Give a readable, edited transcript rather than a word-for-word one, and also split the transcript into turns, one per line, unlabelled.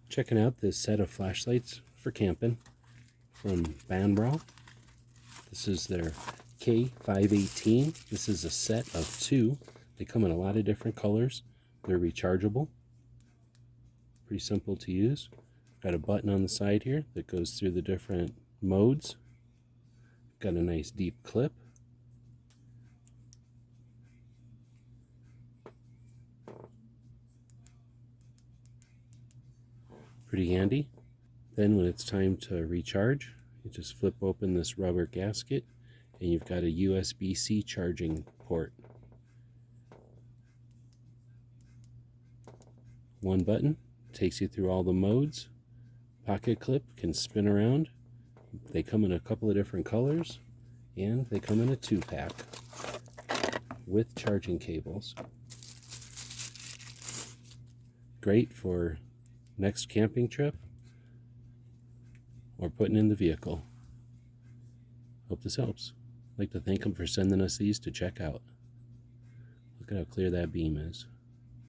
Checking out this set of flashlights for camping from Banral. This is their K518. This is a set of 2. They come in a lot of different colors. They're rechargeable. Pretty simple to use. Got a button on the side here that goes through the different modes. Got a nice deep clip. Pretty handy. Then when it's time to recharge, you just flip open this rubber gasket and you've got a USB-C charging port. One button takes you through all the modes. Pocket clip can spin around. They come in a couple of different colors and they come in a 2-pack with charging cables. Great for next camping trip or putting in the vehicle. Hope this helps. I'd like to thank them for sending us these to check out. Look at how clear that beam is.